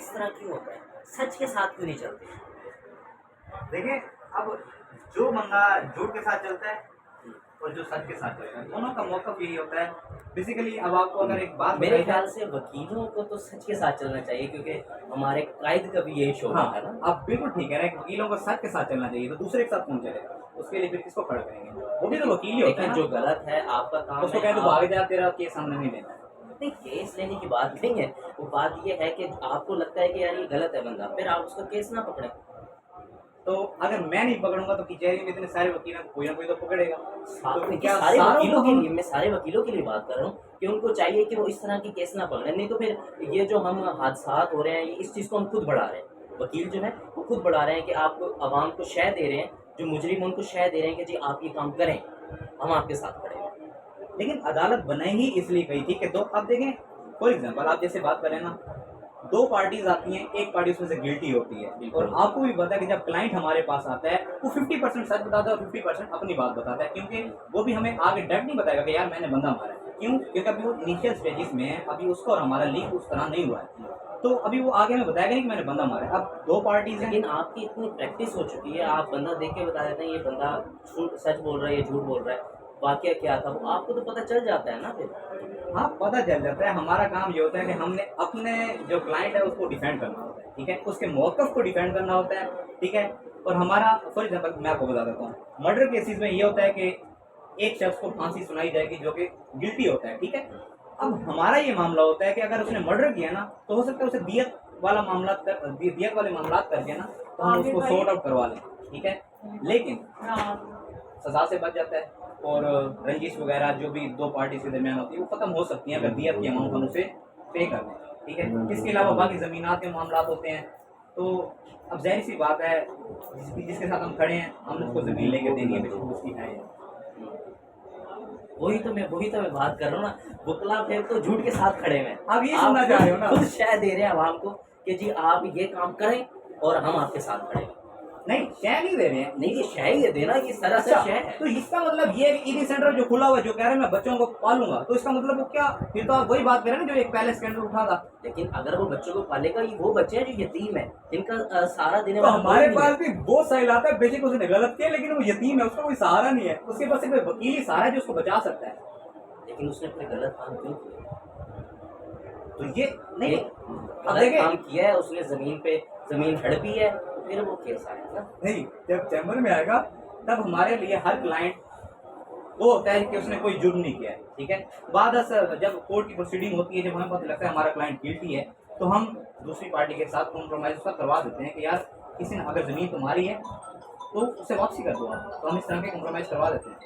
इस तरह क्यों होता है? सच के साथ क्यों नहीं चलते? देखिए, अब जो बंदा झूठ के साथ चलता है और जो सच के साथ चलता है, दोनों का मौक़िफ़ यही होता है। बेसिकली अब आपको अगर एक बात मेरे बताई ख्याल जाए। से वकीलों को तो सच के साथ चलना चाहिए, क्योंकि हमारे कायद का भी यही शोभा हाँ, है ना। आप बिल्कुल ठीक कह रहे हैं, वकीलों को सच के साथ चलना चाहिए, तो दूसरे के साथ कौन चलेगा? उसके लिए फिर किसको खड़ा करेंगे? वो भी तो वकील ही होता है लेकिन ना। जो गलत है आपका काम उसको है, कहें तू आप भाग जा, तेरा केस हमने नहीं लेना है। नहीं, केस लेने की बात नहीं है। वो बात ये है कि आपको लगता है कि यार ये गलत है बंदा, फिर आप उसका केस ना पकड़ें। तो अगर मैं नहीं पकड़ूँगा तो कचहरी में इतने सारे वकीलों को कोई ना कोई तो पकड़ेगा। तो देखिए, क्या सारे सारों को वकीलों के हम लिए, मैं सारे वकीलों के लिए बात कर रहा हूँ कि उनको चाहिए कि वो इस तरह के केस ना पकड़ें, नहीं तो फिर ये जो हम हादसात हो रहे हैं, इस चीज़ को हम खुद बढ़ा रहे हैं। वकील जो है वो खुद बढ़ा रहे हैं कि आप आवाम को शय दे रहे हैं, जो मुजरिम उनको शय दे रहे हैं कि जी आप ये काम करें, हम आपके साथ खड़े हैं। लेकिन अदालत बनाई ही इसलिए गई थी कि दो, अब देखें फॉर एग्जांपल आप जैसे बात करें ना, दो पार्टीज आती हैं, एक पार्टी उसमें से गिल्टी होती है, बिल्कुल। और आपको भी पता है कि जब क्लाइंट हमारे पास आता है वो 50% सच बताता है और 50% अपनी बात बताता है, क्योंकि वो भी हमें आगे डायरेक्ट नहीं बताएगा कि यार मैंने बंदा मारा है। क्यों? क्योंकि अभी वो इनिशियल स्टेजेस में है, अभी उसका और हमारा लिंक उस तरह नहीं हुआ है, तो अभी वो आगे हमें बताएगा नहीं कि मैंने बंदा मारा है। अब दो पार्टीज हैं। लेकिन आपकी इतनी प्रैक्टिस हो चुकी है, आप बंदा देख के बता देते हैं ये बंदा सच बोल रहा है, ये झूठ बोल रहा है, वाकया क्या था, वो आपको तो पता चल जाता है ना फिर। हाँ, पता चल जाता है। हमारा काम ये होता है कि हमने अपने जो क्लाइंट है उसको डिफेंड करना होता है, ठीक है, उसके मौक़िफ़ को डिफेंड करना होता है, ठीक है। और हमारा फॉर एग्जांपल मैं आपको बता देता हूँ, मर्डर केसेस में ये होता है कि एक शख्स को फांसी सुनाई जाएगी जो कि गिल्टी होता है, ठीक है। अब हमारा ये मामला होता है कि अगर उसने मर्डर किया ना, तो हो सकता है उसे दियत वाला मामला दियत वाले मामला करके ना, तो हम उसको सॉर्ट आउट करवा लें, ठीक है। लेकिन सजा से बच जाता है, और रंजिश वगैरह जो भी दो पार्टी के दरमियान होती है वो खत्म हो सकती है अगर दियत की अमाउंट हम उसे पे कर दें, ठीक है। इसके अलावा बाकी ज़मीनात के मामला होते हैं, तो अब ज़ाहिर सी बात है, जिसके साथ हम खड़े हैं हमने उसको ज़मीन लेके देनी है, बेशक उसकी है। वही तो मैं बात कर रहा हूँ ना, बुकला फिर तो झूठ के साथ खड़े हैं। आप ये सुनना चाह रहे हो ना? खुद शय दे रहे हैं आवाम को कि जी आप ये काम करें और हम आपके साथ खड़े हैं। नहीं, शय नहीं दे रहे हैं। नहीं, ये शय ही है, देना ये सरासर अच्छा, शय है। तो इसका मतलब ये है कि ईडी सेंटर जो खुला हुआ है, जो कह रहे हैं मैं बच्चों को पालूंगा, तो इसका मतलब वो क्या, फिर तो आप वही बात कर रहे हैं ना जो एक पहले स्कैंडल उठा था। लेकिन अगर वो बच्चों को पालेगा, ये वो बच्चे हैं जो यतीम है, जिनका सारा दिन तो हमारे पास भी बहुत साहिल आता है, बेशक उसने गलत किया लेकिन वो यतीम है, उसका कोई सहारा नहीं है, उसके पास सिर्फ वकील ही सहारा है जो उसको बचा सकता है। लेकिन उसने अपने गलत काम क्यों किया? तो ये नहीं, अब गलत देखिए काम किया है उसने, जमीन हड़पी है, तो फिर वो केस आया ना। नहीं, जब चैम्बर में आएगा तब हमारे लिए हर क्लाइंट वो होता है कि उसने कोई जुर्म नहीं किया है, ठीक है। बाद जब कोर्ट की प्रोसीडिंग होती है, जब हमें पता लगता है हमारा क्लाइंट गिल्टी है, तो हम दूसरी पार्टी के साथ कॉम्प्रोमाइज उसका करवा देते हैं कि यार किसी ने अगर ज़मीन तुम्हारी है तो उससे वापसी कर दो आप, तो हम इस तरह के कॉम्प्रोमाइज़ करवा देते हैं।